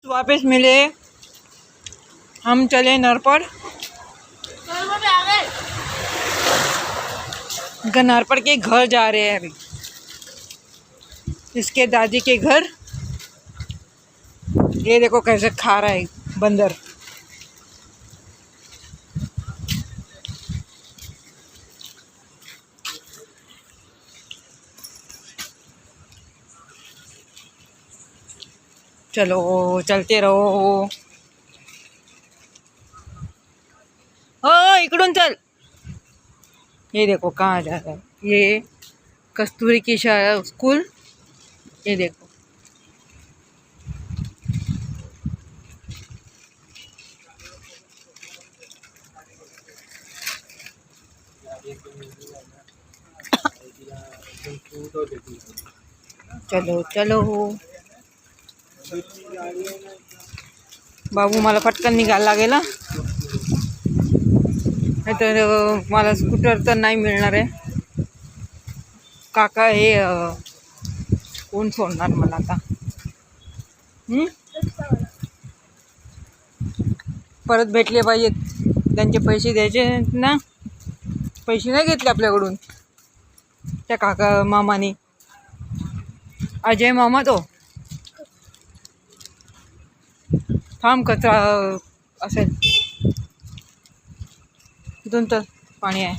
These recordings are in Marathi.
वापस मिले, हम चले नरपड़। नरपड़ के घर जा रहे हैं अभी, इसके दादी के घर। ये देखो कैसे खा रहा है बंदर। चलो चलते रहो। ओ इकडून चल। ये देखो कहाँ जा रहा है, ये कस्तूरी की शाळा स्कूल। ये देखो चलो चलो। बाबू मला पटकन निघायला लागेल, नाही तर मला स्कूटर तर नाही मिळणार आहे। काका हे कोण सोडणार मला आता। परत भेटले पाहिजेत, त्यांचे पैसे द्यायचे ना। पैसे नाही घेतले आपल्याकडून त्या काका मामाने। अजय मामा तो थांब, कचरा असेल इथून तर पाणी आहे।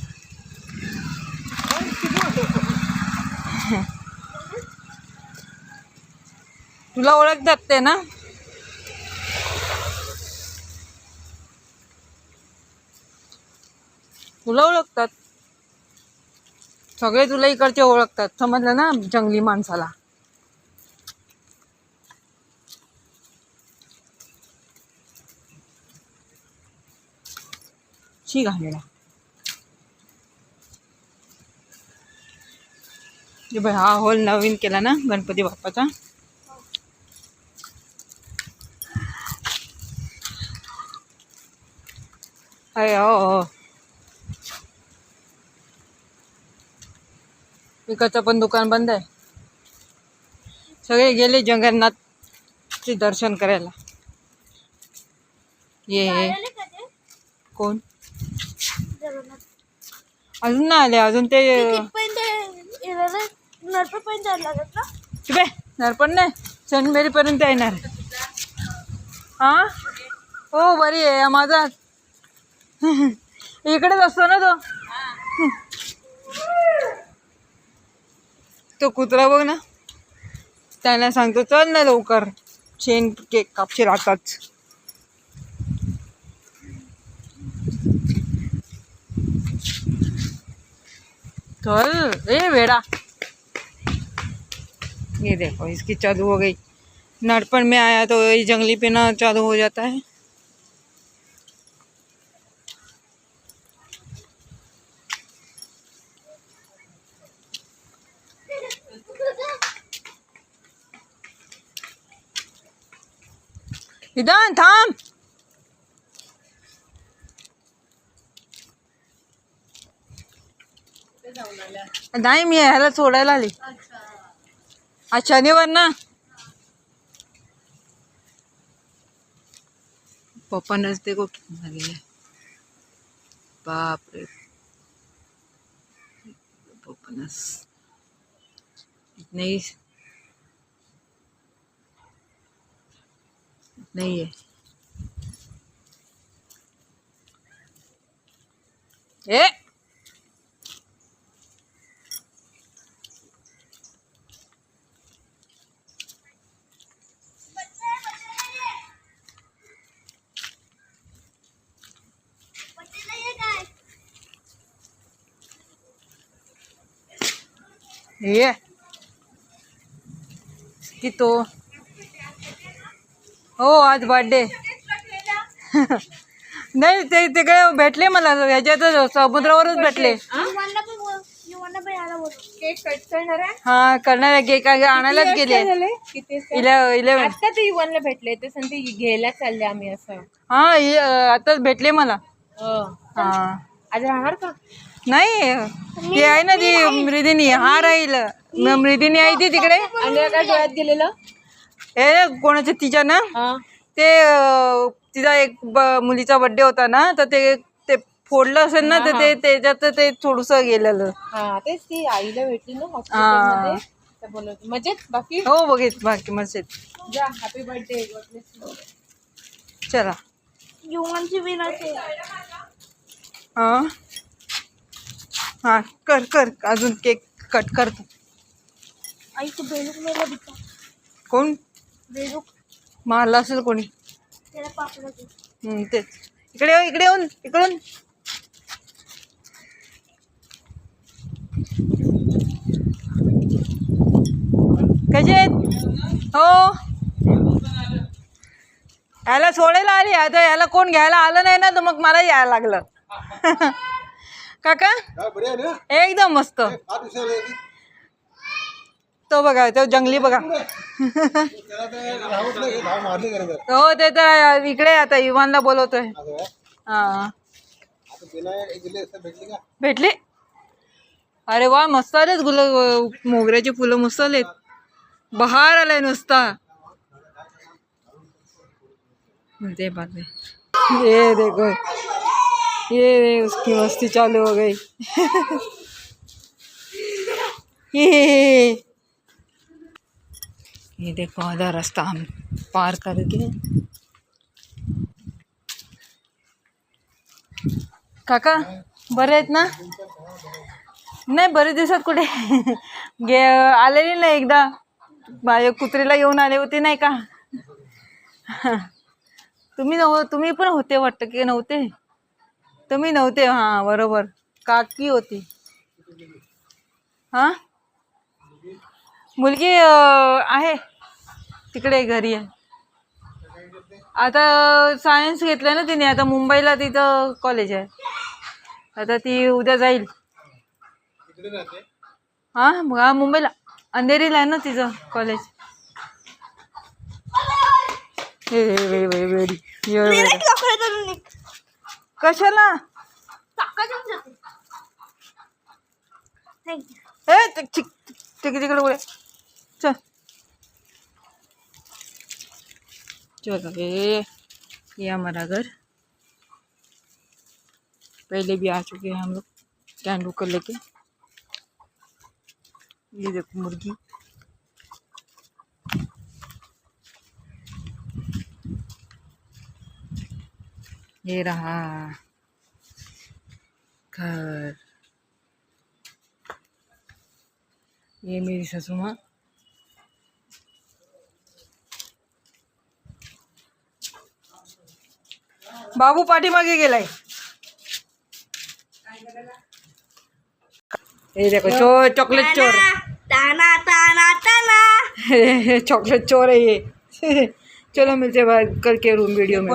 तुला ओळखतात ते ना? तुला ओळखतात सगळे, तुला इकडचे ओळखतात, समजलं ना जंगली माणसाला। शी घालेला हा हॉल नवीन केला ना गणपती बाप्पाचा। अरे हो, इकडचं पण दुकान बंद आहे। सगळे गेले जगन्नाथचे दर्शन करायला। ये कोण अजून नाही आले, अजून ते नरपण नाही, सनमेरी पर्यंत येणार। हा हो बरी आहे माझा, इकडेच असतो ना तो कुत्रा बघ ना, त्याला सांगतो चल ना लवकर, शेण केक कापशील आताच। चल ए वेड़ा। ये देखो इसकी चालू हो गई। नरपण में आया तो ये जंगली पीना चालू हो जाता है। इधर थांब। नाही मी ह्याला सोडायला आली, आज शनिवार ना। पप्पानच देखो कितना लागेल, बाप रे पप्पानस नहीं नहीं है। ए ये की तो हो आज बर्थडे नाही ते तिकडे भेटले मला, याच्यात समुद्रावरच भेटले। हा करणार आहे, केक आणायलाच गेले। 11 भेटले ते संधी घ्यायला चालले आम्ही असं। हा आताच भेटले मला। हा आज राहणार का? नाही ती आहे ना ती मृदिनी, हा राहील। मृदिनी आहे ती तिकडे। आणि काय डोळ्यात गेलेलं हे कोणाच्या तिच्या ना, ते तिचा एक मुलीचा बर्थडे होता ना, तर ते ते फोडलं असेल ना, तर ते त्याच्यात ते थोडंसं गेलेलं. हा तेच ती आईला भेटली ना हॉस्पिटलमध्ये, तर बोलत मजेत बाकी. हो बघित बाकी मस्त. जा हॅपी बर्थडे. चला युवांची विनाचे हा हा कर कर अजून केक कट करतो. आई तो बेलूक मेला दिसता. कोण बेलूक मारला असेल कोणी. त्याला पापडाचे तेच. इकडे येऊ, इकडे येऊन इकडून. कसे आहेत हो. याला सोडायला आली आता, याला कोण घ्यायला आलं नाही ना, तर मग मला यायला लागलं. काका एकदम मस्त. तो बघा तो जंगली बघा. हो ते तर इकडे आता इवानला बोलवतोय. हा भेटली. अरे वा मस्त आलेत मोगऱ्याची फुलं मस्त आलेत. बहार आलाय नुसता. दे बाद ये देखो ये उसकी मस्ती चालू हो गई. ये देखो आधा रास्ता हम पार करके. काका बरे आहेत ना. नाही बरेच दिवसात कुठे आलेली नाही. एकदा माझ्या कुत्रीला येऊन आले होते नाही का. तुम्ही पण होते वाटतं की नव्हते. तुम्ही नव्हते. हां बरोबर काकी होती. हां मुलगी आहे तिकडे घरी आहे. आता सायन्स घेतलं ना तिने. आता मुंबईला तिथं कॉलेज आहे. आता ती उद्या जाईल. हां मुंबईला अंधेरीला आहे ना तिचं कॉलेज. कशाला तिकडे उडे. चल चलो ये हमारा घर. पहले भी आ चुके हैं हम लोग कैंडू को लेके. ये देखो मुर्गी. ये रहा घर. ये मेरी ससु माँ. बाबू पाठीमागे गेलाय. ये देखो चॉकलेट चोर. ताना ताना ताना चॉकलेट चोर है ये. चलो मिलते हैं कल के रूम वीडियो में.